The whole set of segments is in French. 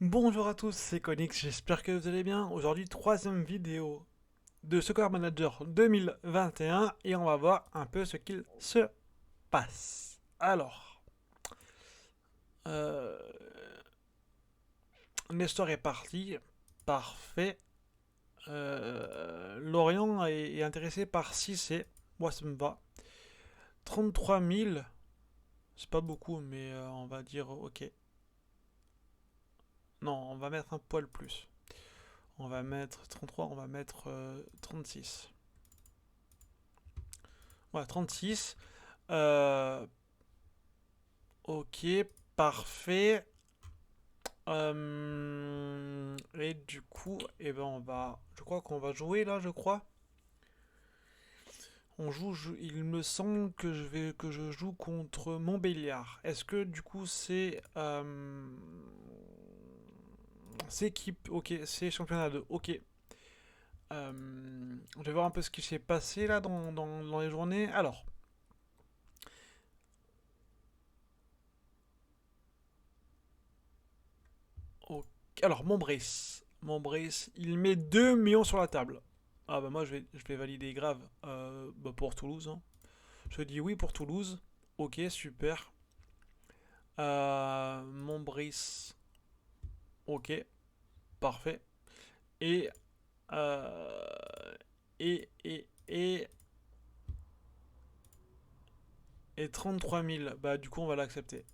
Bonjour à tous, c'est Konix, j'espère que vous allez bien. Aujourd'hui, troisième vidéo de Soccer Manager 2021 et on va voir un peu ce qu'il se passe. Alors, euh, Nestor est parti, parfait. Lorient est intéressé par 6C, moi ça me va. 33 000, c'est pas beaucoup, mais on va dire ok. Non, on va mettre un poil plus. On va mettre 33, on va mettre 36. Ouais, 36. Euh, ok, parfait. Et du coup, on va. Je crois qu'on va jouer là, je crois. Il me semble que je joue contre Montbéliard. Est-ce que du coup c'est équipe. Ok, c'est championnat 2. Ok. Je vais voir un peu ce qui s'est passé là dans les journées. Alors, ok. Alors Montbrice. Montbrice, il met 2 millions sur la table. Ah bah moi je vais valider grave bah pour Toulouse, hein. Je dis oui pour Toulouse. Ok, super. Montbrice. Ok, parfait. Et, euh, et, et, et, et 33 000. Bah du coup on va l'accepter.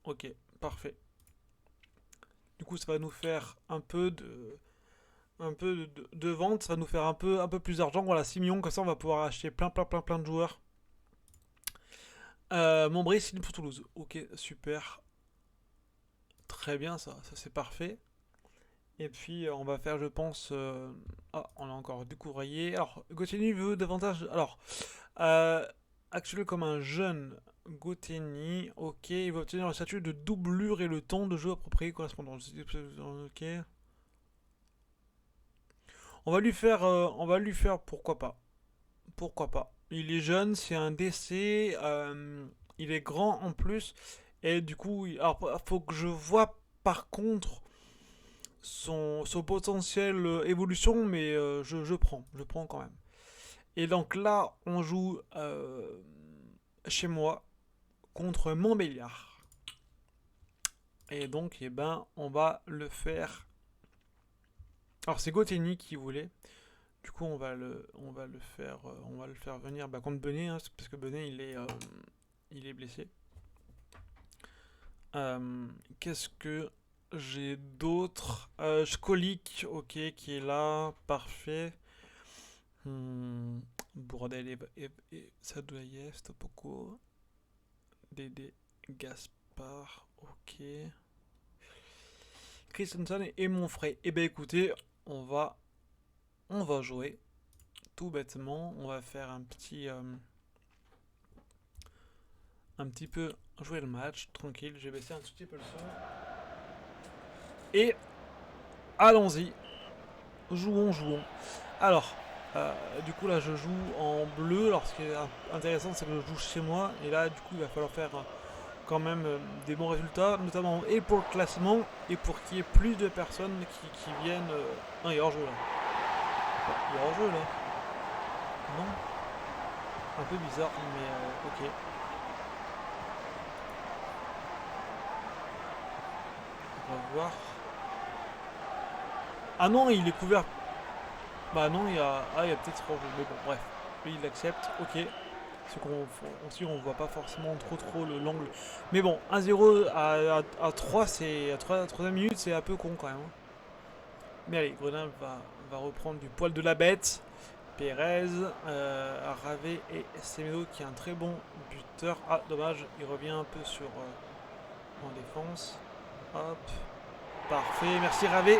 Ok, parfait. Du coup ça va nous faire un peu de vente. Ça va nous faire un peu plus d'argent. Voilà, 6 millions. Comme ça on va pouvoir acheter plein de joueurs. Montbrice, il est pour Toulouse. Ok, super. Très bien, ça c'est parfait. Et puis on va faire, je pense. Ah, on a encore du courrier. Alors, Gauthier veut davantage. Alors, euh, actuel comme un jeune Gauthier, ok, il va obtenir le statut de doublure et le temps de jeu approprié correspondant. Ok. On va lui faire, pourquoi pas. Pourquoi pas. Il est jeune, c'est un DC, il est grand en plus. Et du coup, alors, faut que je vois par contre son potentiel évolution, mais je prends quand même. Et donc là, on joue chez moi contre Montbéliard. Et donc, on va le faire. Alors, c'est Gauthier qui voulait. Du coup, on va le faire venir contre Benet, hein, parce que Benet, il est blessé. Euh, Qu'est-ce que j'ai d'autre? Skolik, ok, qui est là, parfait. Bourdel et Sadouayev, Topoko. Dédé Gaspard, ok. Christensen et mon frère. Eh ben écoutez, on va, on va jouer tout bêtement. On va faire un petit peu jouer le match tranquille. J'ai baissé un tout petit peu le son et allons-y. Jouons. Alors, du coup là je joue en bleu. Alors ce qui est intéressant c'est que je joue chez moi et là du coup il va falloir faire quand même des bons résultats, notamment et pour le classement et pour qu'il y ait plus de personnes qui viennent. Non, il est hors jeu là. Il est hors jeu là. Non. Un peu bizarre, mais ok. On va voir. Ah non, il est couvert. Bah non, il y a peut-être hors jeu. Mais bon, bref. Lui, il accepte. Ok. C'est qu'on aussi on voit pas forcément trop l'angle. Mais bon, 1-0 à 3, c'est à 3 minutes, c'est un peu con quand même, hein. Mais allez, Grenade va reprendre du poil de la bête. Pérez, Ravé et Semedo qui est un très bon buteur. Ah, dommage, il revient un peu en défense. Hop, parfait, merci Ravé.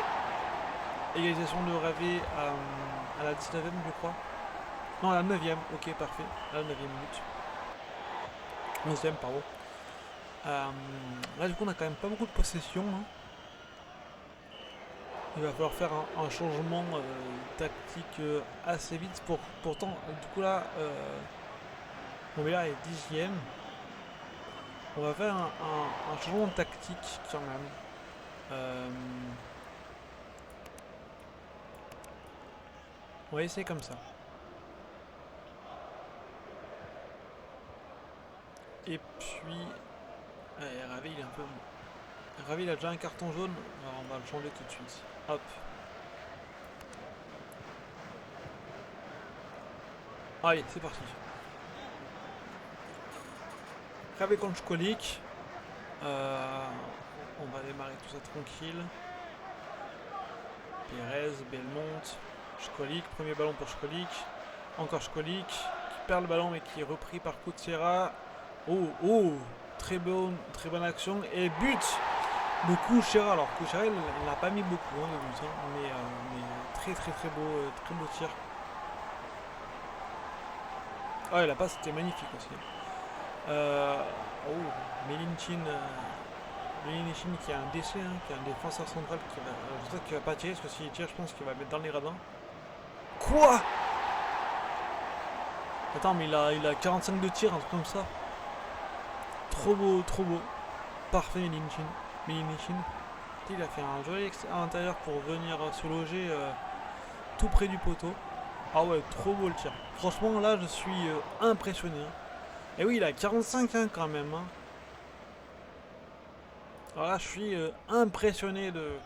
Égalisation de Ravé à la 19ème, je crois. Non, à la 9ème, ok, parfait. À la 9ème minute. 11ème, pardon. Là, du coup, on a quand même pas beaucoup de possession, hein. Il va falloir faire un changement tactique assez vite. Pourtant, du coup, là, Montbéliard est 10ème. On va faire un changement de tactique quand même. On va essayer comme ça. Et puis... Ouais, Ravi, il est un peu... Ravi, il a déjà un carton jaune. Alors on va le changer tout de suite. Hop. Allez, c'est parti. Ravi contre Školik. On va démarrer tout ça tranquille. Pérez, Belmonte, Školik, premier ballon pour Školik. Encore Školik, qui perd le ballon mais qui est repris par Kučera. Oh, très bonne action. Et but de Kučera. Alors Kučera, il n'a pas mis beaucoup de buts, mais très beau tir. Ah, et la passe était magnifique aussi. Milinchin qui a un déchet, qui a un défenseur central qui va pas tirer, parce que s'il tire, je pense qu'il va mettre dans les radins. Quoi? Attends, mais il a 45 de tir, un truc comme ça. Trop beau. Parfait, Milinchin. Il a fait un joli à l'intérieur pour venir se loger tout près du poteau. Ah ouais, trop beau le tir. Franchement, là, je suis impressionné. Et oui, il a 45 quand même. Alors là, je suis impressionné de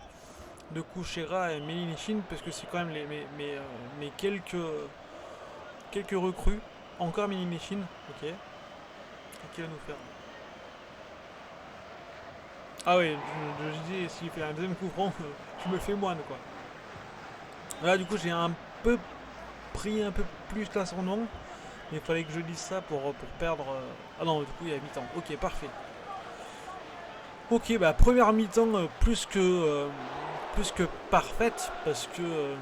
Kučera et Milinchin parce que c'est quand même mes quelques recrues. Encore Milinchin, ok. Qui va nous faire? Ah oui, je dis, s'il fait un deuxième coup franc, je me fais moine quoi. Là, du coup, j'ai pris un peu plus l'ascendant. Mais il fallait que je dise ça pour perdre... Ah non, du coup, il y a mi-temps. Ok, parfait. Ok, bah première mi-temps plus que parfaite parce que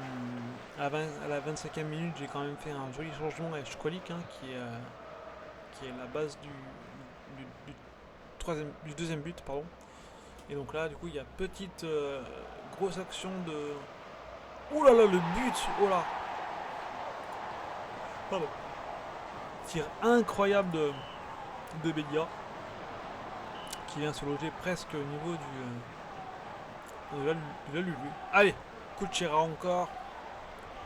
à la 25e minute j'ai quand même fait un joli changement avec Školik qui est la base du deuxième but pardon. Et donc là du coup il y a petite grosse action de... Oh là là le but. Oh là. Pardon. Tir incroyable de Bédia. Qui vient se loger presque au niveau de la Lulu. Allez, Kučera encore.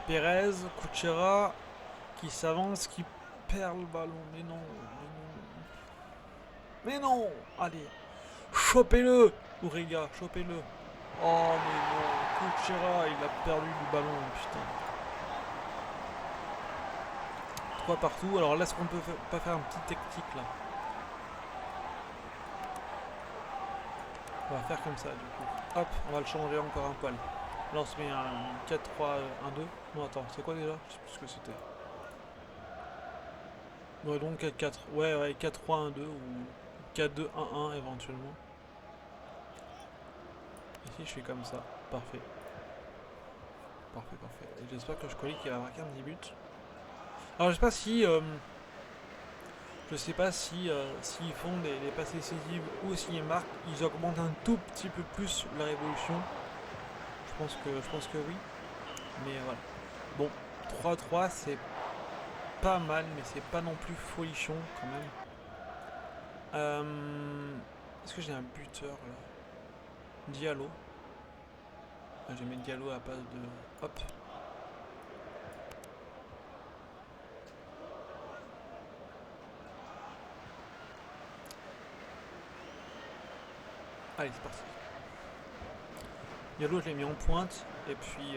Pérez, Kučera qui s'avance, qui perd le ballon. Mais non. Allez, chopez-le, Uriga, chopez-le. Oh mais non, Kučera, il a perdu le ballon, putain. 3 partout. Alors là, est-ce qu'on peut pas faire un petit tactique là? On va faire comme ça du coup. Hop, on va le changer encore un poil. Là on se met un 4-3-1-2. Non attends, c'est quoi déjà? Je sais plus ce que c'était. Ouais donc 4-4. Ouais 4-3-1-2 ou 4-2-1-1 éventuellement. Ici je fais comme ça. Parfait. Parfait. Et j'espère que Školik va marquer un petit but. Alors je sais pas si... Je sais pas si s'ils font des passes décisives ou s'ils marquent, ils augmentent un tout petit peu plus la révolution. Je pense que oui. Mais voilà. Bon, 3-3 c'est pas mal, mais c'est pas non plus folichon quand même. Est-ce que j'ai un buteur là? Diallo. Je vais mettre Diallo à la place de... Hop. Allez, c'est parti. Diallo, je l'ai mis en pointe. Et puis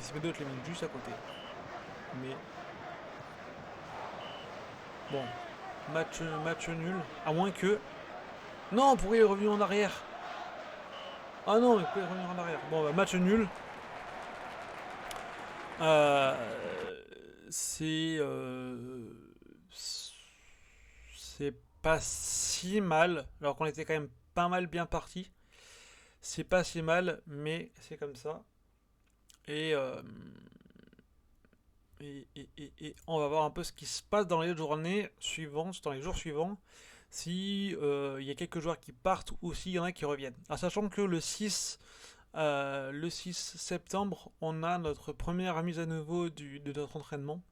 Semedo, je l'ai mis juste à côté. Mais... Bon. Match nul. À moins que... Non, pourquoi il est revenu en arrière? Ah non, mais pourquoi il est revenu en arrière? Bon, bah, match nul. C'est pas si mal, alors qu'on était quand même pas mal bien parti. C'est pas si mal, mais c'est comme ça. Et on va voir un peu ce qui se passe dans les journées suivantes, dans les jours suivants. Si il y a quelques joueurs qui partent ou s'il y en a qui reviennent. Alors, sachant que le 6 septembre, on a notre première mise à nouveau de notre entraînement.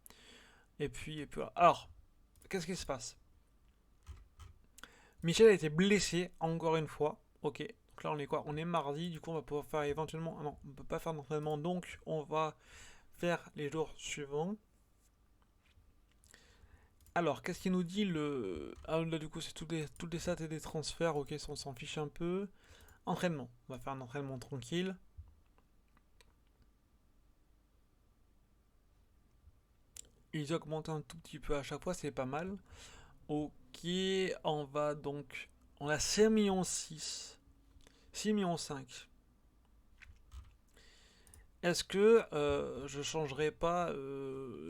Et puis voilà. Alors, qu'est-ce qui se passe? Michel a été blessé encore une fois. Ok. Donc Donc là, on est quoi? On est mardi, du coup, on va pouvoir faire éventuellement... Ah non, on peut pas faire d'entraînement, donc on va faire les jours suivants. Alors, qu'est-ce qu'il nous dit le... Ah là, du coup, c'est toutes les stats et des transferts, ok, ça, on s'en fiche un peu. Entraînement, on va faire un entraînement tranquille. Ils augmentent un tout petit peu à chaque fois, c'est pas mal. Ok, on va donc... On a 5 millions 6, 6 millions 5. Est-ce que je changerais pas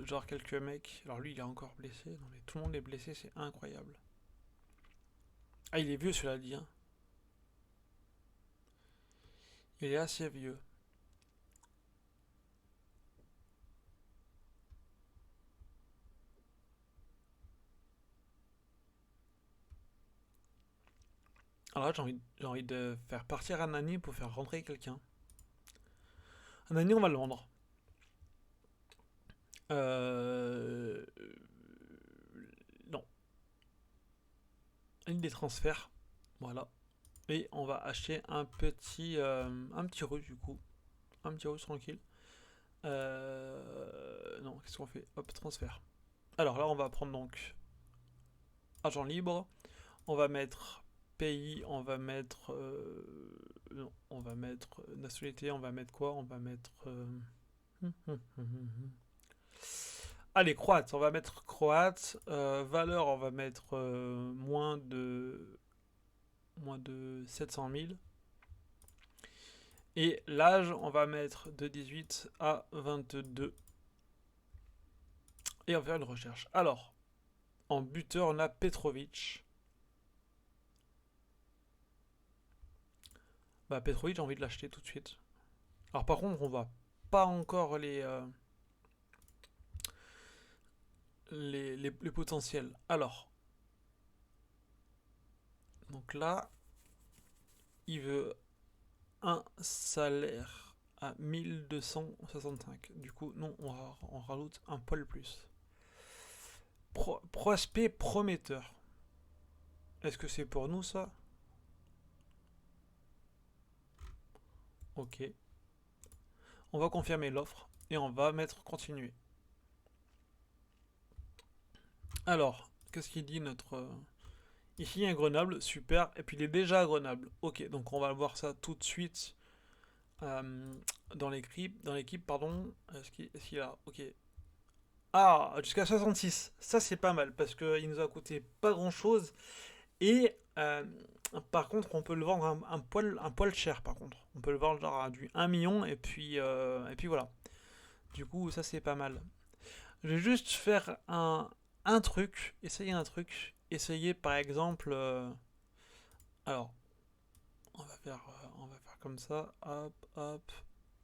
genre quelques mecs? Alors lui il est encore blessé, non mais tout le monde est blessé, c'est incroyable. Ah il est vieux cela dit, hein. Il est assez vieux. Alors là j'ai envie de faire partir Anani pour faire rentrer quelqu'un. Anani on va le vendre. Euh... Non. Une des transferts. Voilà. Et on va acheter un petit russe du coup. Un petit russe tranquille. Non, qu'est-ce qu'on fait? Hop, transfert. Alors là, on va prendre donc argent libre. On va mettre pays, on va mettre. Non, on va mettre nationalité, on va mettre quoi? On va mettre. Allez, croate, on va mettre croate. Valeur, on va mettre moins de 700 000. Et l'âge, on va mettre de 18 à 22. Et on va faire une recherche. Alors, en buteur, on a Petrovic. Bah, Petrovic, j'ai envie de l'acheter tout de suite. Alors, par contre, on va pas encore les potentiels. Alors, donc là, il veut un salaire à 1265. Du coup, non, on rajoute un poil plus. Prospect prometteur. Est-ce que c'est pour nous ça? Ok. On va confirmer l'offre et on va mettre continuer. Alors, qu'est-ce qu'il dit notre... Ici, il y a un Grenoble, super. Et puis, il est déjà à Grenoble. Ok, donc on va voir ça tout de suite dans l'équipe, pardon. Est-ce qu'il a... Ok. Ah, jusqu'à 66. Ça, c'est pas mal parce qu'il nous a coûté pas grand-chose. Et par contre, on peut le vendre un poil cher, par contre. On peut le vendre genre à du 1 million et puis voilà. Du coup, ça, c'est pas mal. Je vais juste faire un truc, essayer un truc. Essayer, par exemple... alors, on va faire comme ça. Hop, hop,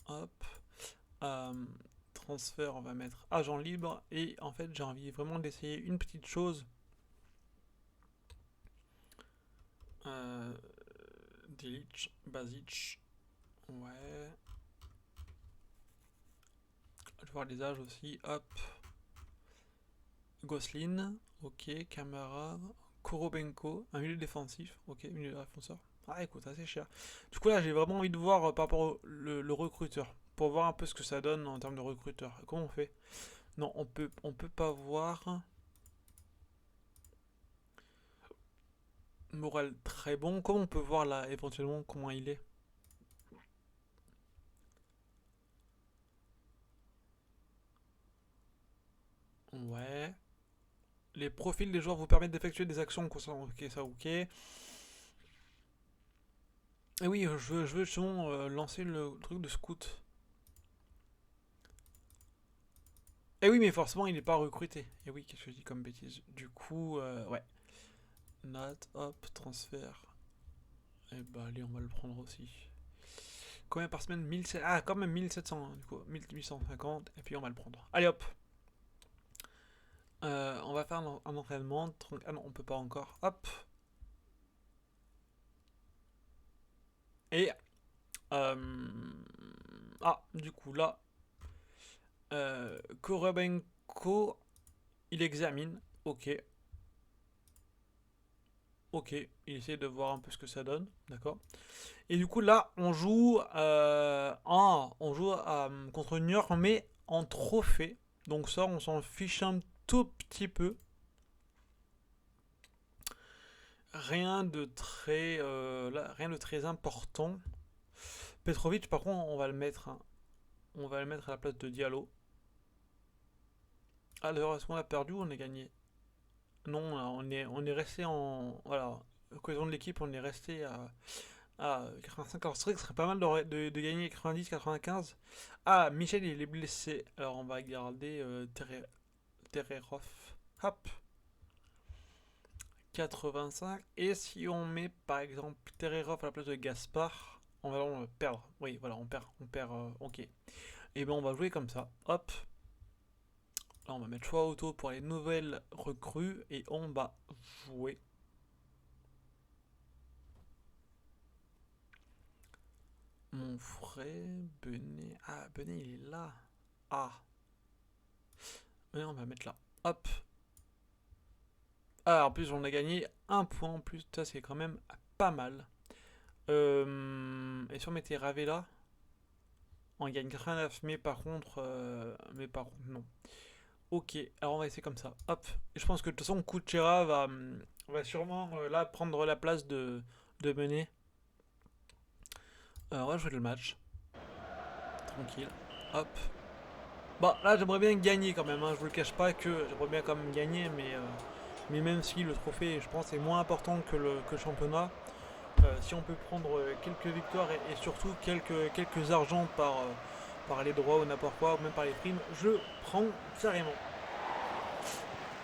hop. Euh, transfert, on va mettre agent libre. Et en fait, j'ai envie vraiment d'essayer une petite chose. Euh, Delic, Basic. Ouais. Je vais voir les âges aussi. Hop. Goslin. Ok. Camara. Korobenko. Un milieu défensif. Ok. Milieu défenseur. Ah, écoute, assez cher. Du coup, là, j'ai vraiment envie de voir par rapport le recruteur. Pour voir un peu ce que ça donne en termes de recruteur. Comment on fait? Non, on peut pas voir. Moral très bon. Comment on peut voir là, éventuellement, comment il est? Ouais. Les profils des joueurs vous permettent d'effectuer des actions concernant. Ok, ça, ok. Et oui, je veux justement lancer le truc de scout. Et oui, mais forcément, il n'est pas recruté. Et oui, qu'est-ce que je dis comme bêtise? Du coup, ouais. Note, hop, transfert. Et bah, allez, on va le prendre aussi. Combien par semaine? 1700. Ah, quand même 1700, hein, du coup. 1850. Et puis, on va le prendre. Allez, hop. On va faire un entraînement. Ah non, on peut pas encore. Hop. Et. Ah, du coup, là. Korobenko, il examine. Ok. Ok, il essaie de voir un peu ce que ça donne, d'accord. Et du coup là, on joue, contre New York, mais en trophée. Donc ça, on s'en fiche un tout petit peu. Rien de très important. Petrovic, par contre, on va le mettre, hein, on va le mettre à la place de Diallo. Ah d'ailleurs, est-ce qu'on a perdu ou on a gagné? Non, là, on est resté en, voilà, cohésion de l'équipe, on est resté à 85. Alors c'est vrai que ce serait pas mal de gagner 90, 95. Ah, Michel il est blessé. Alors on va garder Tererov. Hop, 85. Et si on met par exemple Tererov à la place de Gaspard, on va perdre. Oui, voilà, on perd. Ok. Et ben on va jouer comme ça. Hop. Là on va mettre choix auto pour les nouvelles recrues et on va jouer. Mon frère Benet. Ah, Benet il est là. Ah. Et on va mettre là. Hop. Ah, en plus, on a gagné un point en plus. Ça, c'est quand même pas mal. Et si on mettait Ravella, on gagne 89. Mais par contre, non. Ok, alors on va essayer comme ça. Hop. Et je pense que de toute façon, Kuchera va sûrement là prendre la place de Menet. On va jouer le match. Tranquille. Hop. Bon, là, j'aimerais bien gagner quand même. Hein. Je vous le cache pas que j'aimerais bien quand même gagner, mais même si le trophée, je pense, est moins important que le championnat, si on peut prendre quelques victoires et surtout quelques argents par les droits ou n'importe quoi, ou même par les primes, je prends carrément.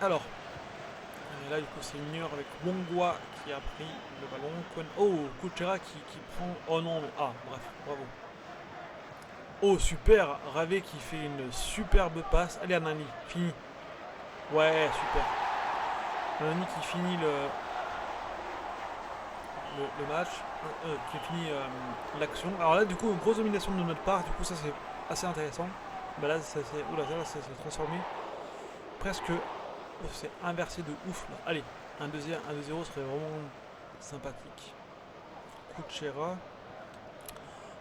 Alors, là du coup c'est Nieur avec Wongwa qui a pris le ballon. Oh, Kuchera qui prend. Oh non, mais. Ah, bref, bravo. Oh, super, Ravé qui fait une superbe passe. Allez, Anani, fini. Ouais, super. Anani qui finit le match, qui finit l'action. Alors là, du coup, une grosse domination de notre part, du coup, ça c'est assez intéressant. Bah là, ça s'est transformé. Presque, c'est inversé de ouf là. Allez, un 2-0 serait vraiment sympathique. Kuchera.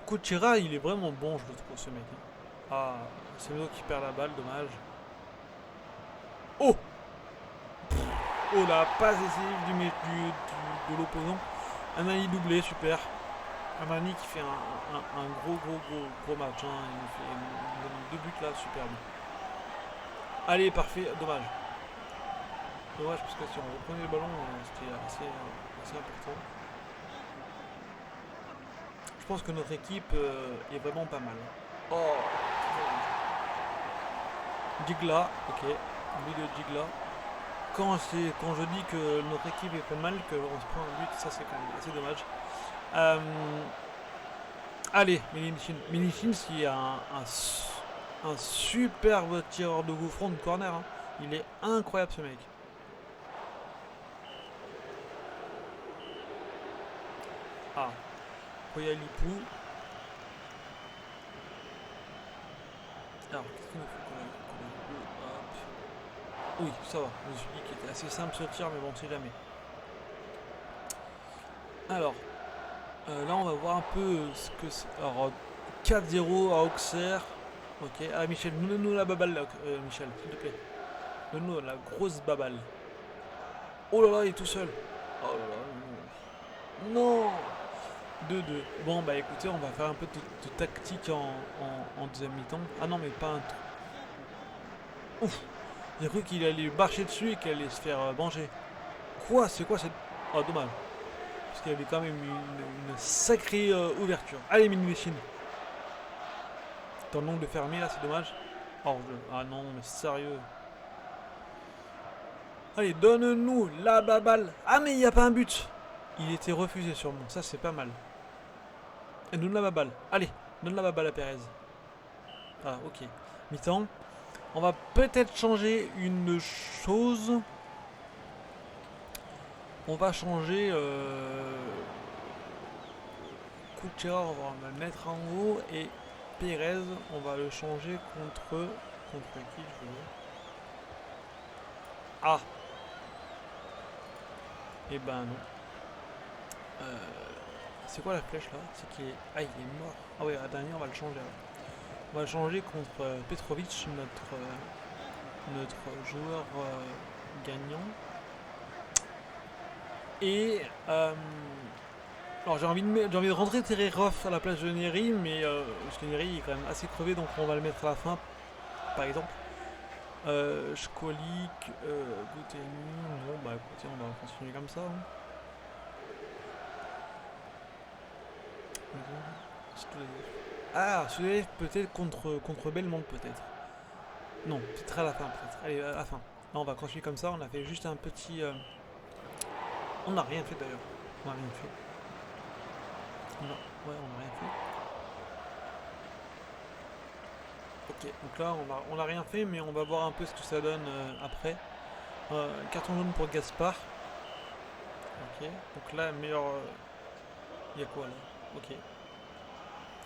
Kuchera, il est vraiment bon, je le trouve, ce mec. Ah, c'est l'autre qui perd la balle, dommage. Oh Oh, la passe décisive de l'opposant. Anani doublé, super. Amani qui fait un gros match. Hein. Il donne deux buts là, superbe. Allez, parfait, dommage. Dommage parce que si on reprenait le ballon, c'était assez important. Je pense que notre équipe est vraiment pas mal. Oh Gigla, ok. But de Gigla. Quand je dis que notre équipe est pas mal, qu'on se prend un but, ça c'est quand même assez dommage. Euh, Allez, Milichin. Milichin, c'est un superbe tireur de coup franc de corner. Hein. Il est incroyable ce mec. Ah, Koyalipou. Alors, qu'est-ce qu'il nous faut Koyalipou, hop. Oui, ça va. Je me suis dit qu'il était assez simple ce tir, mais bon, on sait jamais. Alors, là, on va voir un peu ce que c'est. Alors, 4-0 à Auxerre. Ok. Ah, Michel, donne-nous la baballe là, Michel, s'il te plaît. Donne-nous la grosse baballe. Oh là là, il est tout seul. Oh là là, non. Non 2-2. Bon, bah écoutez, on va faire un peu de tactique en deuxième mi-temps. Ah non, mais pas un. Ouf. J'ai cru qu'il allait marcher dessus et qu'il allait se faire manger. Quoi C'est quoi cette. Oh, dommage. Parce qu'il y avait quand même une sacrée ouverture. Allez, mini machine. T'as le nom de fermer là, c'est dommage. Oh, ah non, mais sérieux. Allez, donne-nous la baballe. Ah, mais il n'y a pas un but. Il était refusé sûrement. Ça, c'est pas mal. Et donne la baballe. Allez, donne la baballe à Perez. Ah, ok. Mi-temps. On va peut-être changer une chose. On va changer. Kuchera, on va le mettre en haut. Et Perez, on va le changer contre. Contre qui je veux dire. Ah. Et ben non. C'est quoi la flèche là? C'est qu'il est... Ah, il est mort. Ah ouais, la dernière, on va le changer. Alors. On va le changer contre Petrovic, notre joueur gagnant. Et... alors j'ai envie de rentrer Tererov à la place de Neri, mais parce que Neri est quand même assez crevé, donc on va le mettre à la fin, par exemple. Schkolik, Gouteni, bon bah écoutez, on va continuer comme ça. Hein. Ah, Sudev peut-être contre Belmont peut-être. Non, peut-être à la fin peut-être. Allez, à la fin. Là on va continuer comme ça, on a fait juste un petit... On n'a rien fait d'ailleurs. On n'a rien fait. Non, ouais, on n'a rien fait. Ok, donc là on a rien fait, mais on va voir un peu ce que ça donne après. Carton jaune pour Gaspard. Ok, donc là, meilleur... Il y a quoi là? Ok.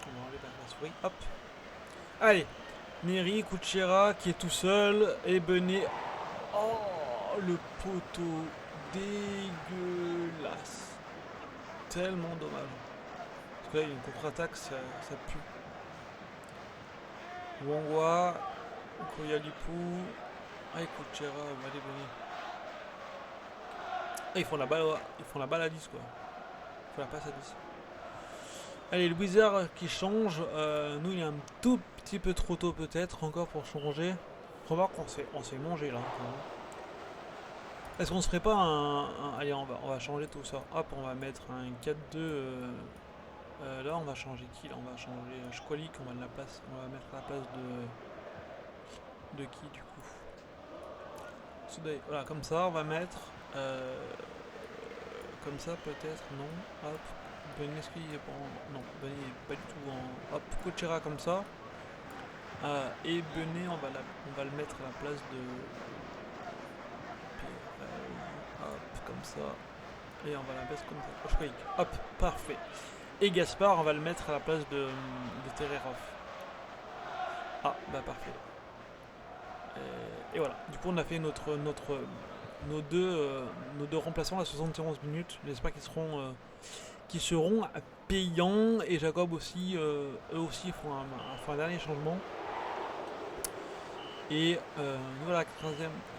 On va enlever la souris. Hop. Allez. Neri, Kuchera qui est tout seul. Et Benet. Oh, le poteau. Dégueulasse. Tellement dommage. Parce que là, il y a une contre-attaque, ça pue. Wangwa. Koyalipou. Ah, Kuchera. Allez, Benet. Ah, ils font la balle à 10 quoi. Ils font la passe à 10. Allez, le Wizard qui change. Nous, il est un tout petit peu trop tôt peut-être encore pour changer. Remarque qu'on s'est mangé là. Est-ce qu'on se ferait pas allez, on va changer tout ça. Hop, on va mettre un 4-2. Là, on va changer qui là? On va changer Schkolik. On va mettre à la place de qui du coup? Voilà, comme ça, on va mettre. Comme ça peut-être, non. Hop. Beneski est pas en... Non, Benet est pas du tout en... Hop, Kochera comme ça. Et Benet, on va le mettre à la place de... Hop, comme ça. Et on va la baisser comme ça. Hop, parfait. Et Gaspard, on va le mettre à la place de Tererov. Ah, bah parfait. Et voilà. Du coup, on a fait nos deux remplaçants à 71 minutes. J'espère qu'ils seront payants. Et Jacob aussi, eux aussi font un dernier changement. Et nous voilà,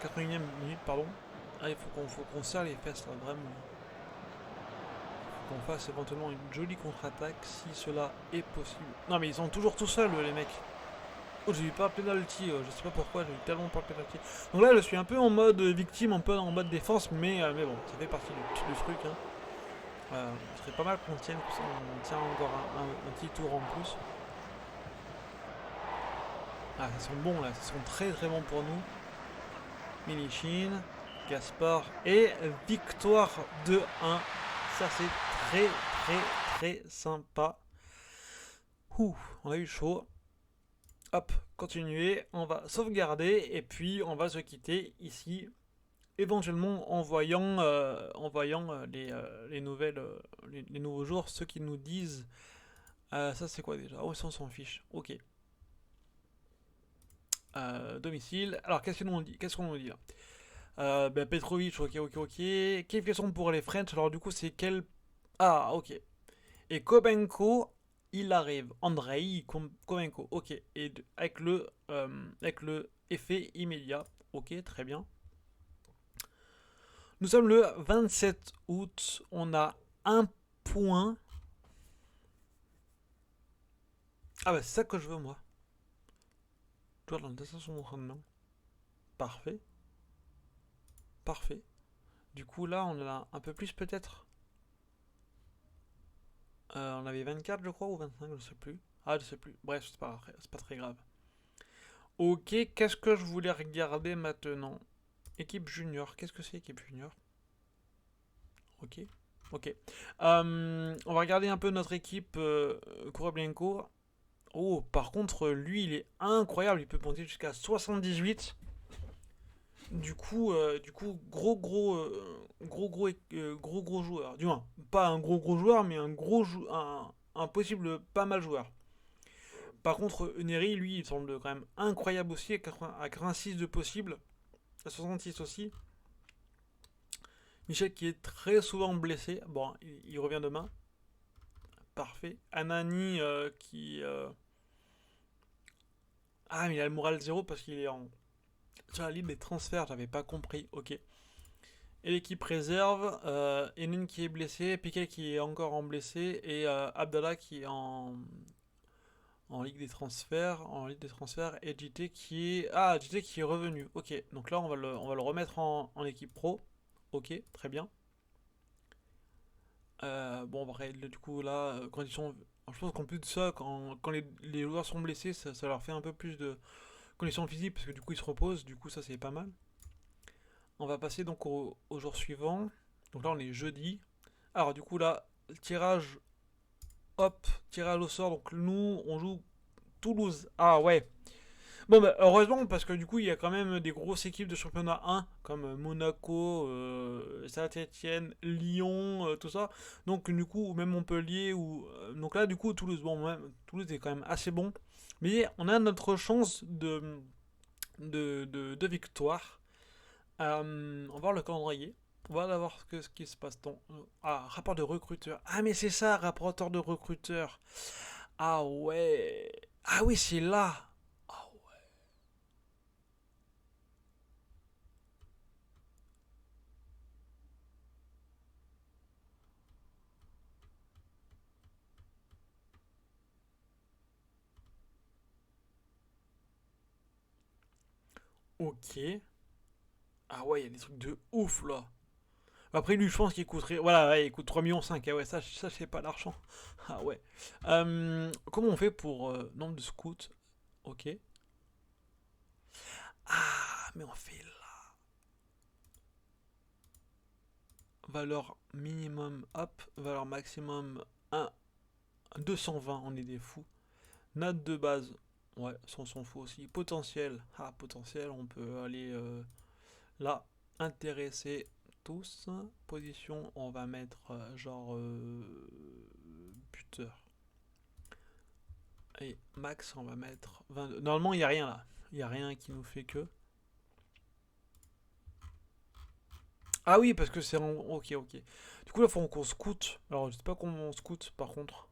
81e minute, pardon. Ah, il faut qu'on serre les fesses là, vraiment. Faut qu'on fasse éventuellement une jolie contre-attaque si cela est possible. Non mais ils sont toujours tout seuls les mecs. Oh, j'ai eu pas penalty, je sais pas pourquoi, j'ai eu tellement pas penalty. Donc là je suis un peu en mode victime, un peu en mode défense, mais bon, ça fait partie du truc. Hein. Ce serait pas mal qu'on tienne encore un petit tour en plus. Ah, ils sont bons là, ils sont très très bons pour nous. Milichin, Gaspard et victoire 2-1. Ça c'est très très très sympa. Ouh, on a eu chaud. Hop, continuer, on va sauvegarder et puis on va se quitter ici. Éventuellement en voyant les nouvelles, les nouveaux jours, ceux qui nous disent... ça c'est quoi déjà? Oh, ça on s'en fiche. Ok. Domicile. Alors qu'est-ce qu'on nous dit? Là Petrovic, ok. Quelles questions pour les French? Alors du coup c'est quel... Ah, ok. Et Kobenko, il arrive. Andrei Kobenko, ok. Et avec le effet immédiat. Ok, très bien. Nous sommes le 27 août. On a un point. Ah bah c'est ça que je veux moi. Joueur dans le rendement. Parfait. Parfait. Du coup là on a un peu plus peut-être. On avait 24 je crois ou 25, je sais plus. Ah je sais plus. Bref, c'est pas très grave. Ok, qu'est-ce que je voulais regarder maintenant? Équipe junior. Qu'est-ce que c'est équipe junior? Ok. On va regarder un peu notre équipe Kourablienko. Oh, par contre, lui, il est incroyable. Il peut monter jusqu'à 78. Du coup, gros joueur. Du moins, pas un gros joueur, mais un possible pas mal joueur. Par contre, Neri, lui, il semble quand même incroyable aussi, à 86 de possible, à 66 aussi. Michel qui est très souvent blessé. Bon, il revient demain. parfait. Anani qui... Ah, mais il a le moral 0 parce qu'il est sur la liste des transferts, j'avais pas compris, ok. Et l'équipe réserve, Enin qui est blessé, Piqué qui est encore en blessé, et Abdallah qui est en Ligue des transferts, et JT qui est... Ah, JT qui est revenu, ok. Donc là, on va le remettre en équipe pro, ok, très bien. Bon, après, du coup, là, conditions... Je pense qu'en plus de ça, quand les joueurs sont blessés, ça leur fait un peu plus de conditions physiques, parce que du coup, ils se reposent, du coup, ça, c'est pas mal. On va passer donc au jour suivant. Donc là, on est jeudi. Alors, du coup, là, tirage, hop, tirage au sort. Donc, nous, on joue Toulouse. Ah, ouais. Bon, bah, heureusement, parce que du coup, il y a quand même des grosses équipes de championnat 1, comme Monaco, Saint-Etienne, Lyon, tout ça. Donc, du coup, même Montpellier. Donc là, du coup, Toulouse. Bon, même, Toulouse est quand même assez bon. Mais on a notre chance de victoire. On va voir le calendrier. On va voir ce qui se passe. Ah, rapport de recruteur. Ah, mais c'est ça, rapporteur de recruteur. Ah ouais. Ah oui, c'est là. Ah ok. Ah ouais, il y a des trucs de ouf là. Après, lui, je pense qu'il coûterait. Voilà, ouais, il coûte 3,5 millions. Ah ouais, ça c'est pas l'argent. Ah ouais. Comment on fait pour nombre de scouts? Ok. Ah, mais on fait là. Valeur minimum, hop. Valeur maximum, 1. 220, on est des fous. Note de base, ouais, ça on s'en fout aussi. Potentiel, ah, potentiel, on peut aller là. Intéresser tous. Position, on va mettre genre buteur. Et max, on va mettre 22. Normalement, il n'y a rien là. Il n'y a rien qui nous fait que. Ah oui, parce que c'est en. Ok, ok. Du coup, là, il faut qu'on scoute. Alors, je sais pas comment on scoute par contre.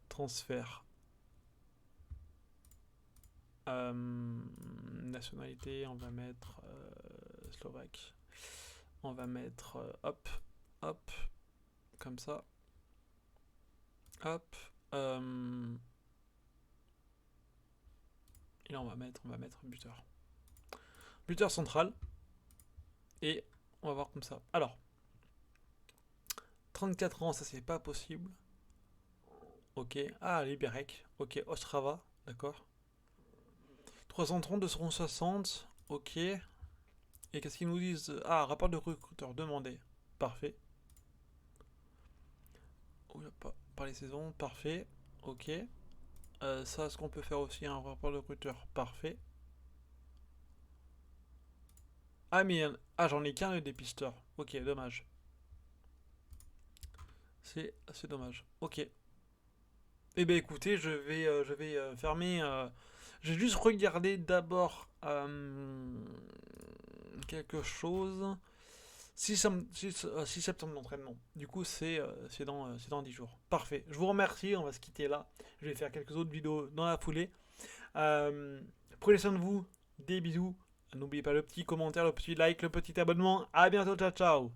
Transfert. Nationalité, on va mettre slovaque. On va mettre hop, hop, comme ça. Hop. Et là, on va mettre buteur. Buteur central. Et on va voir comme ça. Alors, 34 ans, ça c'est pas possible. Ok. Ah, Liberec. Ok, Ostrava. D'accord. 330, 260. Ok. Et qu'est-ce qu'ils nous disent? Ah, rapport de recruteur demandé. Parfait. Oh, pas par les saisons. Parfait. Ok. Ça, est-ce qu'on peut faire aussi un rapport de recruteur? Parfait. Ah, mais ah, j'en ai qu'un le dépisteur. Ok, dommage. C'est dommage. Ok. Eh bien, écoutez, je vais fermer. Je vais juste regarder d'abord quelque chose. 6 septembre d'entraînement. Du coup, c'est dans 10 jours. Parfait. Je vous remercie. On va se quitter là. Je vais faire quelques autres vidéos dans la foulée. Euh, Prenez soin de vous. Des bisous. N'oubliez pas le petit commentaire, le petit like, le petit abonnement. À bientôt. Ciao, ciao.